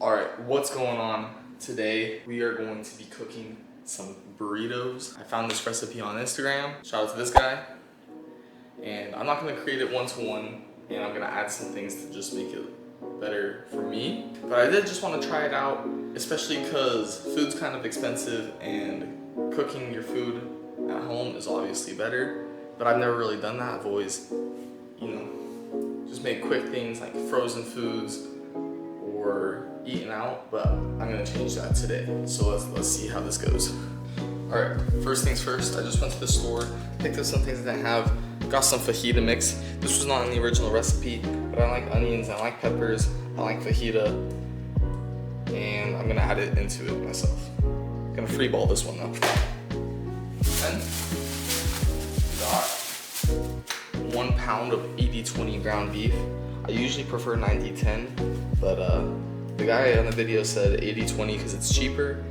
Alright, what's going on? Today we are going to be cooking some burritos. I found this recipe on Instagram. Shout out to this guy. And I'm not gonna create it one-to-one, and I'm gonna add some things to just make it better for me. But I did just want to try it out, especially because food's kind of expensive and cooking your food at home is obviously better. But I've never really done that. I've always, just made quick things like frozen foods or eating out, but I'm gonna change that today. So let's see how this goes. All right, first things first, I just went to the store, picked up some things that I have, got some fajita mix. This was not in the original recipe, but I like onions, I like peppers, I like fajita, and I'm gonna add it into it myself. I'm gonna free ball this one though. Then, got 1 pound of 80-20 ground beef. I usually prefer 90-10, but the guy on the video said 80-20 because it's cheaper,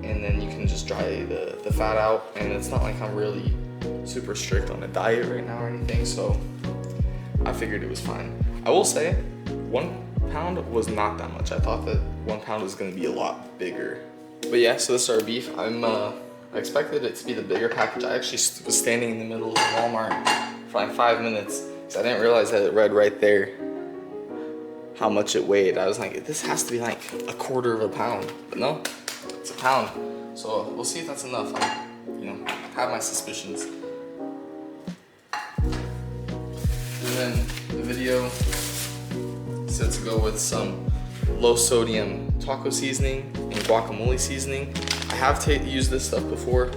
and then you can just dry the fat out, and it's not like I'm really super strict on a diet right now or anything, so I figured it was fine. I will say 1 pound was not that much. I thought that 1 pound was going to be a lot bigger. But yeah, so this is our beef. I expected it to be the bigger package. I actually was standing in the middle of Walmart for like 5 minutes because I didn't realize that it read right there how much it weighed. I was like, this has to be like 1/4 of a pound, but no, it's a pound. So we'll see if that's enough. I, have my suspicions. And then the video said to go with some low sodium taco seasoning and guacamole seasoning. I have used this stuff before.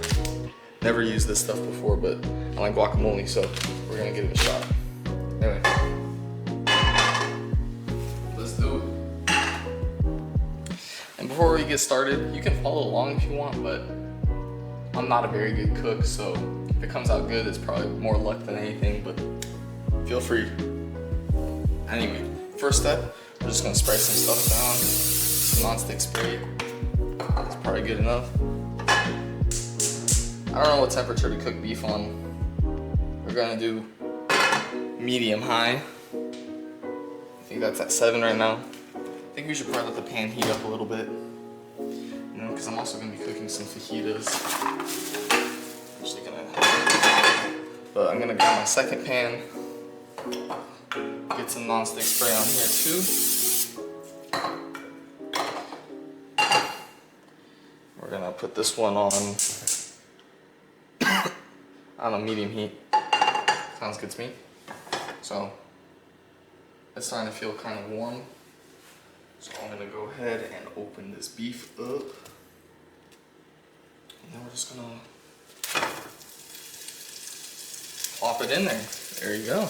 Never used this stuff before, but I like guacamole, so we're gonna give it a shot. Anyway. And before we get started, you can follow along if you want, but I'm not a very good cook, so if it comes out good, it's probably more luck than anything, but feel free. Anyway, first step, we're just gonna spray some stuff down. Some nonstick spray. It's probably good enough. I don't know what temperature to cook beef on. We're gonna do medium-high. I think that's at 7 right now. I think we should probably let the pan heat up a little bit, because I'm also going to be cooking some fajitas. But I'm going to grab my second pan, get some nonstick spray on here too. We're going to put this one on a medium heat. Sounds good to me. So it's starting to feel kind of warm. So I'm gonna go ahead and open this beef up. And then we're just gonna plop it in there. There you go.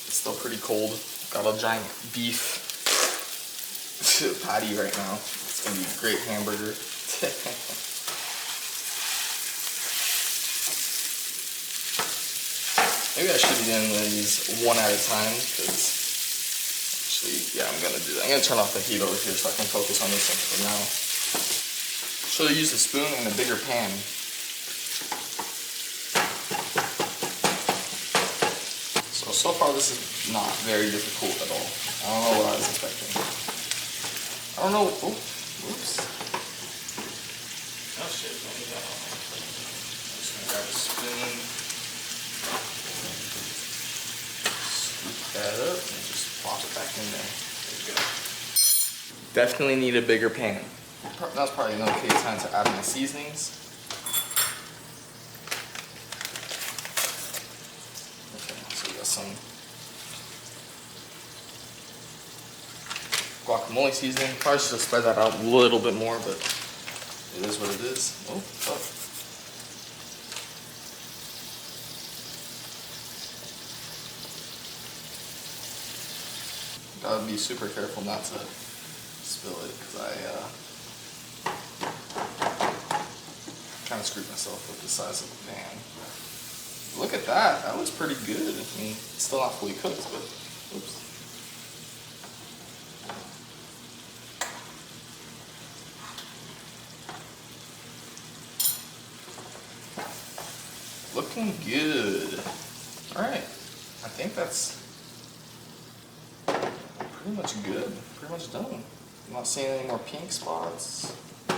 It's still pretty cold. Got a giant beef patty right now. It's gonna be a great hamburger. Maybe I should be doing these one at a time, because actually, yeah, I'm gonna do that. I'm gonna turn off the heat over here so I can focus on this one for now. Should have used a spoon and a bigger pan. So far this is not very difficult at all. I don't know what I was expecting. I don't know. Oh, whoops. Oh shit, let me go. I'm just gonna grab a spoon. Scoop that up and just plop it back in there. There we go. Definitely need a bigger pan. That's probably an okay time to add my seasonings. Okay, so we got some guacamole seasoning. Probably should have spread that out a little bit more, but it is what it is. Oh, fuck. Gotta be super careful not to spill it, because I kind of screwed myself with the size of the pan. Look at that. That looks pretty good. I mean, it's still not fully cooked, but oops. looking good. All right, I think that's pretty much good. Pretty much done. I'm not seeing any more pink spots. I'm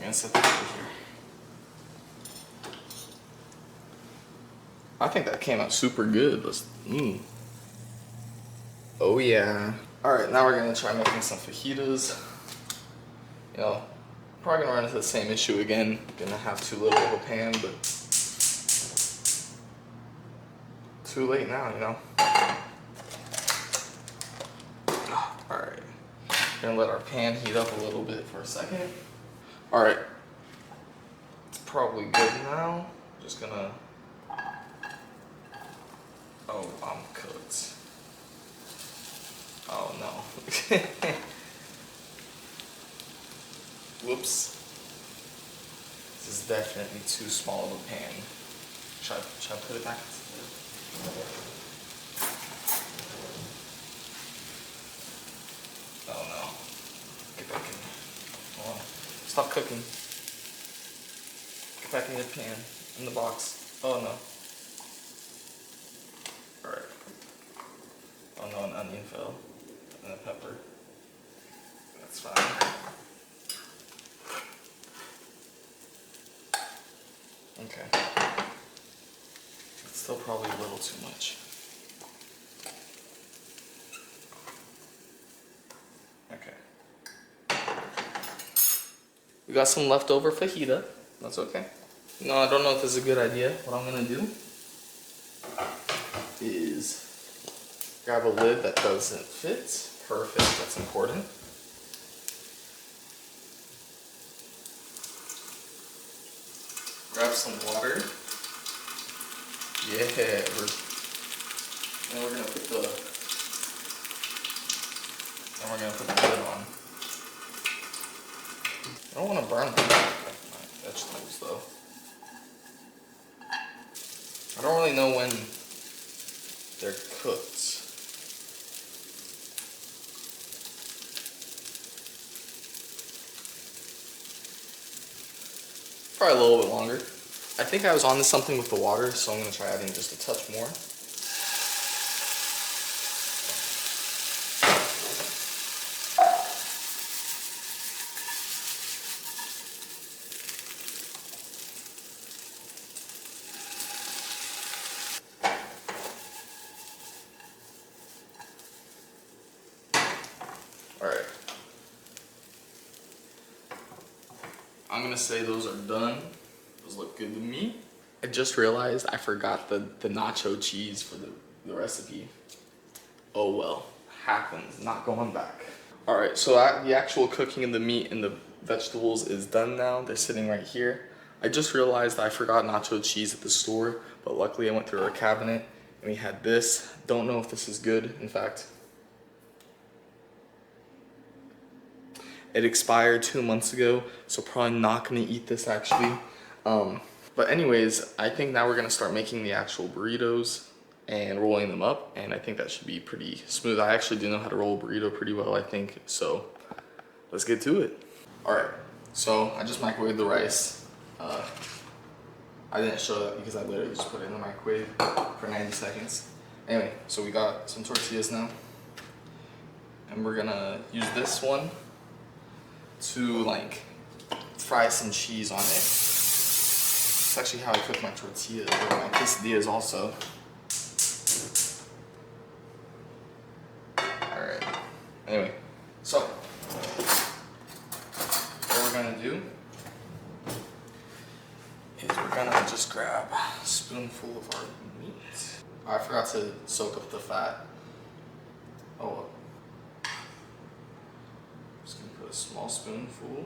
gonna set that over here. I think that came out super good. Oh yeah. All right, now we're gonna try making some fajitas. You know, probably gonna run into the same issue again. Gonna have too little of a pan, but too late now, you know. All right, gonna let our pan heat up a little bit for a second. All right, it's probably good now. Just gonna, oh, I'm cooked. Oh no. Whoops. This is definitely too small of a pan. Should I put it back? Oh no. Get back in. Hold on. Stop cooking. Get back in the pan. In the box. Oh no. Alright. Oh no, an onion fell. And a pepper. That's fine. Okay. It's still probably a little too much. Okay. We got some leftover fajita. That's okay. No, I don't know if this is a good idea. What I'm gonna do is grab a lid that doesn't fit. Perfect, that's important. Grab some water. Yeah, then we're gonna put the lid on. I don't want to burn my vegetables though. I don't really know when they're cooked. Probably a little bit longer. I think I was onto something with the water, so I'm gonna try adding just a touch more. Alright. I'm gonna say those are done. Those look good to me. I just realized I forgot the nacho cheese for the recipe. Oh well, happens, not going back. Alright, so the actual cooking of the meat and the vegetables is done now. They're sitting right here. I just realized I forgot nacho cheese at the store, but luckily I went through our cabinet and we had this. Don't know if this is good, in fact. It expired 2 months ago, so probably not gonna eat this actually. But anyways, I think now we're gonna start making the actual burritos and rolling them up, and I think that should be pretty smooth. I actually do know how to roll a burrito pretty well, I think, so let's get to it. All right, so I just microwaved the rice. I didn't show that because I literally just put it in the microwave for 90 seconds. Anyway, so we got some tortillas now, and we're gonna use this one to like fry some cheese on it. It's actually how I cook my tortillas or my quesadillas also. Alright, anyway, so what we're gonna do is we're gonna just grab a spoonful of our meat. Oh, I forgot to soak up the fat. Oh well. Just gonna put a small spoonful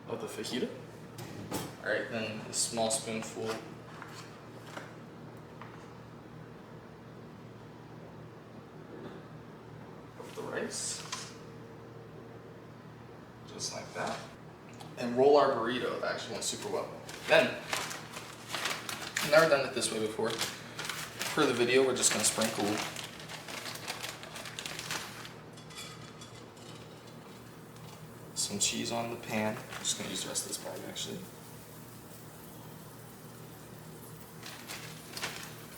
of the fajita. Alright, then a small spoonful of the rice. Just like that. And roll our burrito. That actually went super well. Then, I've never done it this way before. For the video, we're just gonna sprinkle . some cheese on the pan. I'm just gonna use the rest of this bag actually.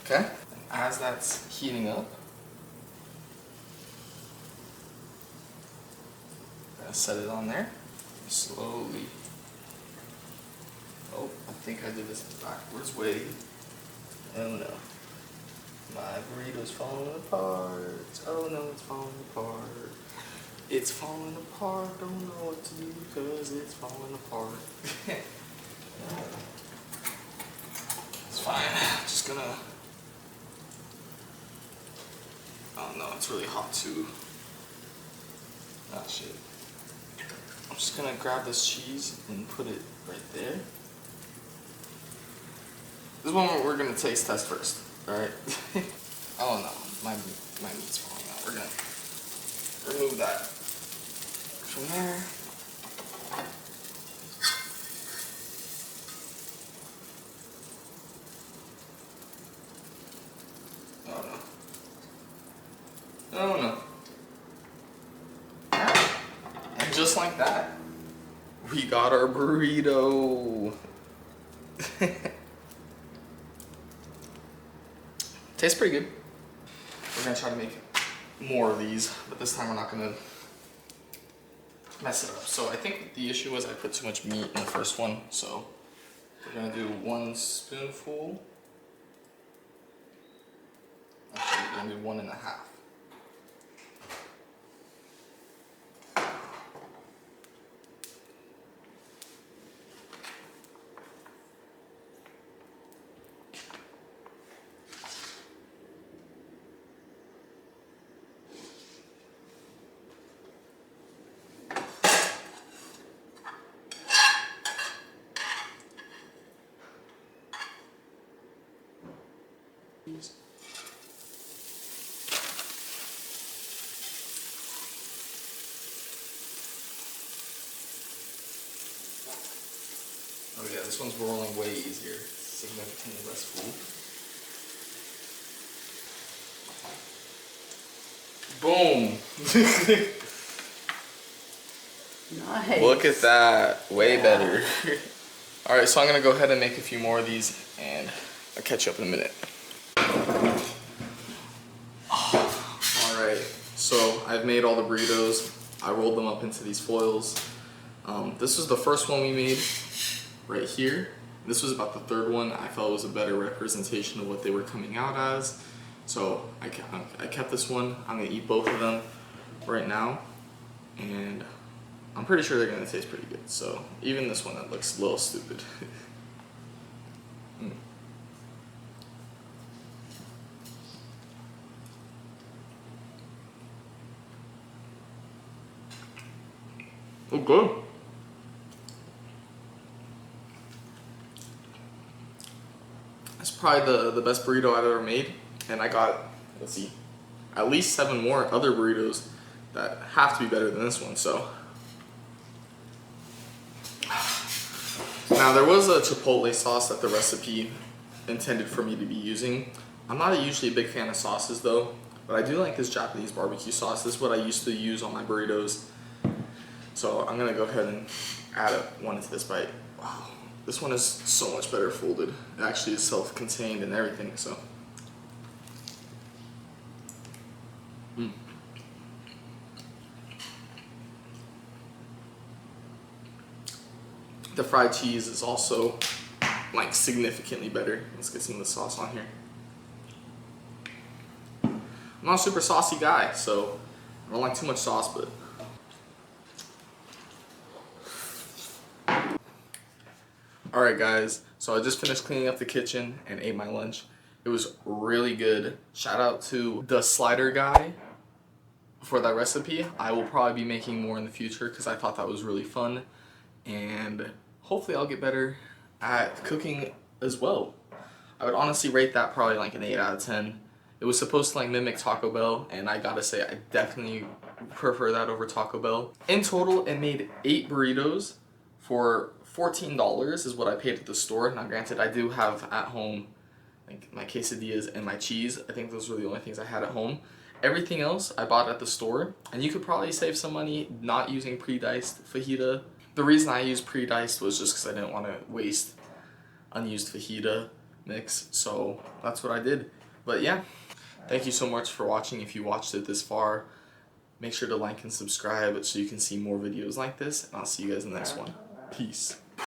Okay, and as that's heating up, I'm gonna set it on there slowly. Oh, I think I did this backwards way. Oh no. My burrito's falling apart. Oh no, it's falling apart. It's falling apart. Don't know what to do because it's falling apart. It's fine. Just gonna. Oh no, it's really hot too. Ah shit. I'm just gonna grab this cheese and put it right there. This is one we're gonna taste test first, alright? Oh no, my meat's falling out. We're gonna remove that from there. Oh no. Oh no. And just like that, we got our burrito. Tastes pretty good. We're gonna try to make more of these, but this time we're not gonna mess it up. So I think the issue was I put too much meat in the first one, so we're gonna do 1 spoonful. Actually, we're gonna do 1.5. Oh yeah, this one's rolling way easier. Significantly less full. Boom! Nice. Look at that. Way better. Alright, so I'm gonna go ahead and make a few more of these and I'll catch you up in a minute. Alright, so I've made all the burritos. I rolled them up into these foils. This was the first one we made right here. This was about the third one. I felt it was a better representation of what they were coming out as. So I kept this one. I'm gonna eat both of them right now. And I'm pretty sure they're gonna taste pretty good. So even this one that looks a little stupid. Oh, good. That's probably the best burrito I've ever made. And I got, let's see, at least 7 more other burritos that have to be better than this one, so. Now there was a chipotle sauce that the recipe intended for me to be using. I'm not usually a big fan of sauces though, but I do like this Japanese barbecue sauce. This is what I used to use on my burritos. So I'm gonna go ahead and add one into this bite. Wow, this one is so much better folded. It actually is self-contained and everything, so. The fried cheese is also like significantly better. Let's get some of the sauce on here. I'm not a super saucy guy, so I don't like too much sauce, but. Alright guys, so I just finished cleaning up the kitchen and ate my lunch. It was really good. Shout out to the slider guy for that recipe. I will probably be making more in the future because I thought that was really fun. And hopefully I'll get better at cooking as well. I would honestly rate that probably like an 8 out of 10. It was supposed to like mimic Taco Bell, and I gotta say I definitely prefer that over Taco Bell. In total, it made 8 burritos for $14 is what I paid at the store. Now granted, I do have at home like my quesadillas and my cheese. I think those were the only things I had at home. Everything else I bought at the store, and you could probably save some money not using pre-diced fajita. The reason I used pre-diced was just because I didn't want to waste unused fajita mix, so that's what I did. But yeah, thank you so much for watching. If you watched it this far, make sure to like and subscribe so you can see more videos like this, and I'll see you guys in the next one. Peace.